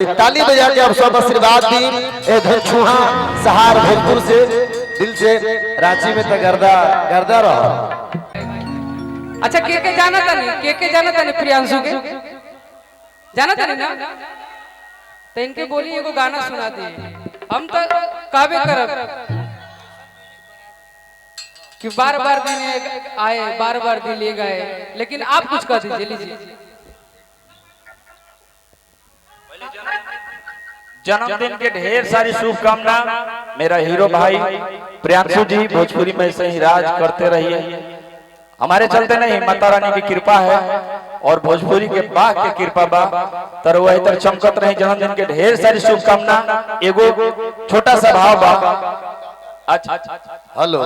ताली बजा के आप सब आशीर्वाद दी। ए धनछुहा सहार भोजपुर से दिल से रांची में तो गर्दा गर्दा रहो। अच्छा के जाना था नहीं के जाना था नहीं प्रियांशु के जाना था नहीं ना तो इनके बोली एगो गाना सुना दिए हम तो काबे करब कि बार बार दिन आए बार बार दिन ले गए, लेकिन आप कुछ कह दीजिए लीजिए। जन्मदिन के ढेर सारी शुभकामना। मेरा हीरो भाई प्रियांशु जी भोजपुरी में ऐसे ही राज करते रहिए। हमारे चलते नहीं, माता रानी की कृपा है और भोजपुरी के बाग के कृपा बा तर वही तर चमकत रहे। जन्मदिन के ढेर सारी शुभकामना। एगो छोटा सा भाव बा। अच्छा हेलो,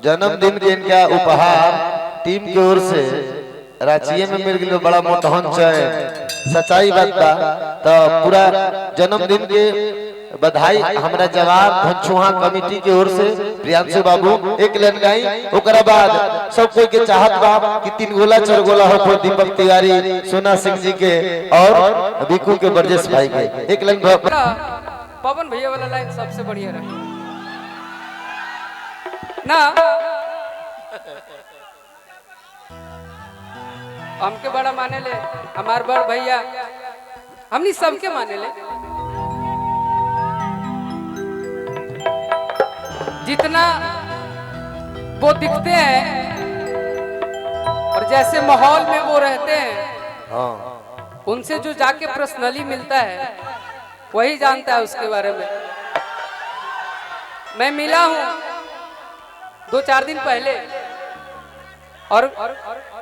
जन्मदिन के इनका उपहार टीम की ओर से रांची में मिल गया। बड़ा मोटहन है, सच्चाई बात बा। तो पूरा जन्मदिन के बधाई हमरा जवाब धनछुहा कमेटी की ओर से प्रियांशु बाबू एक लाइन गाई। ओकरा बाद सब कोई के चाहत बा कि 3 गोला 4 गोला हो दीपक तिवारी, सोना सिंह जी के और बिकू के बरजेश भाई के एक लाइन। पवन भैया वाला लाइन सबसे बढ़िया रहा ना। हमके बड़ा माने ले, हमार बड़ भैया हमनी सबके माने ले। जितना वो दिखते हैं और जैसे माहौल में वो रहते हैं, उनसे जो जाके पर्सनली मिलता है वही जानता है उसके बारे में। मैं मिला हूं 2-4 दिन पहले और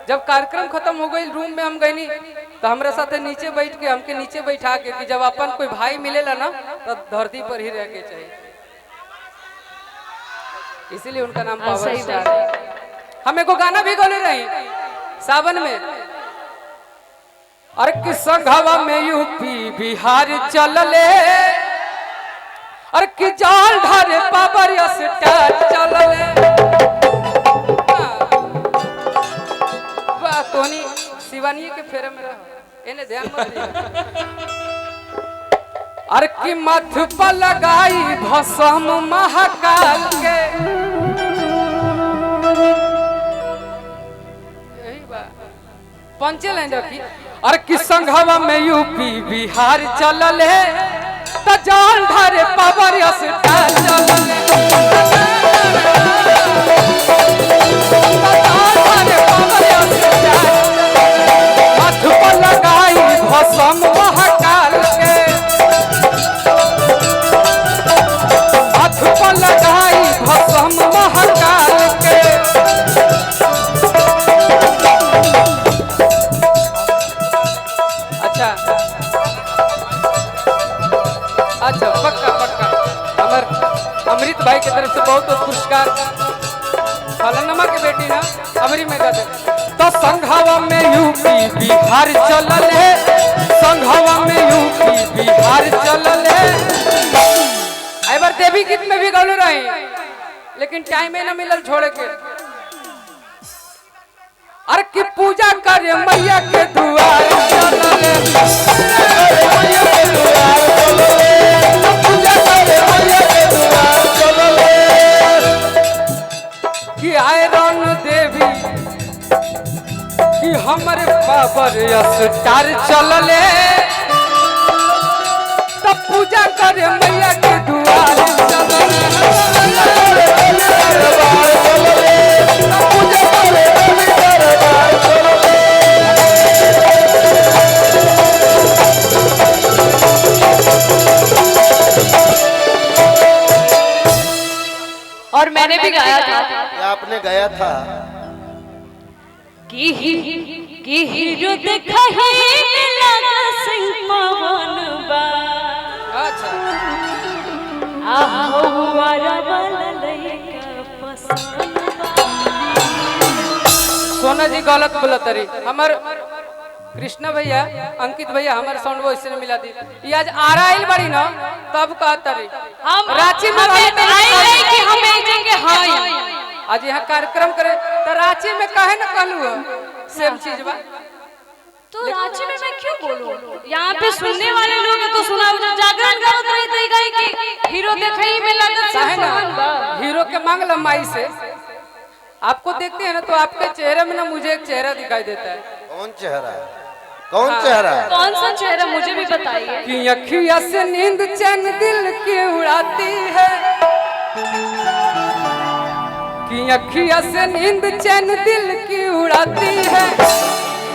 जब कार्यक्रम खत्म हो गई रूम में हम गए नहीं तो हमारे साथ नीचे बैठ के हमके नीचे बैठा के कि जब अपन कोई भाई मिलेला ना तो धरती पर ही रह के चाहिए, इसीलिए उनका नाम पावर स्टार है। हम एगो गाना भी गौले रही सावन में, और कि संघवा में यूपी बिहार चलले और कि जाल ढारे पावर स्टार चलले। तोनी शिवानी के फेरे में रहो, इन्हें ध्यान मत दिया। अरे कि मथ पर लगाई भस्म महाकाल के, यही बात पंचे लाइन रखी। अरे कि संघवा में यूपी बिहार चलले त जाल ढारे पावर स्टार चलले। मथ पर लगाई भस्म महाकाल के, मथ पर लगाई भस्म महाकाल के। अच्छा अच्छा पक्का पक्का हमार अमृत भाई की तरफ से बहुत बहुत पुरस्कार। फलनमा के बेटी ना अमरी में गाते तो संघवा में यूपी बिहार चलल है, संघवा में यूपी बिहार चलल है। एक बार देवी गीत में भी गौले रही लेकिन टाइम ना मिलल छोड़े के। अरे कि पूजा करे मैया के दुआर चलल है, मैया के दुआर चलल है, पूजा करे मैया के दुआर चलल है। कि आयरन देवी कि हमारे पावर स्टार चलले तब पूजा करे मैया के दुआर चलले। और मैंने भी गाया था, आपने गाया था कि हीरो देखा है लगा सिंह पवन बा। अच्छा आहुआरा वाला लइका पसंद बा। सोना जी गलत बोलत रही। हमार कृष्णा भैया अंकित भैया हमारे साउंड वॉइस ने मिला दी। ये आज आराइल बड़ी ना तब कहता रही हम रांची में आई नहीं कि हम एक जगह हाई आज यहाँ कार्यक्रम करे तो रांची में कहे न कहलू सेम चीज बा। तो रांची में मैं क्यों बोलूं? यहाँ पे सुनने वाले लोग हैं तो सुना जागरण करो तो ही गई कि हीरो देखई में लगत है ना, हीरो के मांग लंबाई से आपको देखते हैं ना तो आपके चेहरे में ना मुझे एक चेहरा दिखाई देता है। कौन चेहरा है? कौन चेहरा है? कौन सा चेहरा मुझे भी बताइए। कि अखिया से नींद चैन दिल की उड़ाती है, कि अखिया से नींद चैन दिल की उड़ाती है।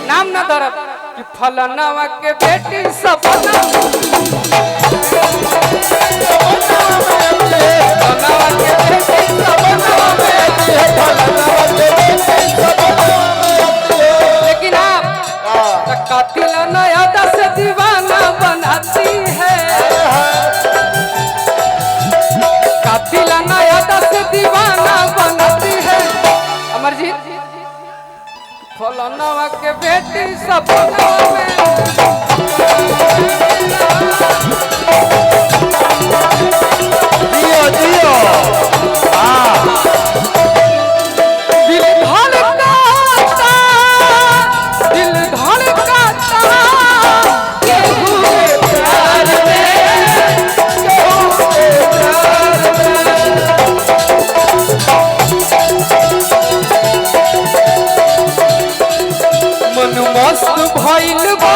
नाम ना दरब कि फलानावा के बेटी सपना लेकिन आप कातिल नया दस दीवाना बनाती है, कातिल नया दस दीवाना बनाती है। अमरजीत फलानावा के बेटी सपना में जियो जियो। दिल धड़काता, दिल धड़काता केहू के प्यार में, केहू के प्यार में। मन मस्त भइल बा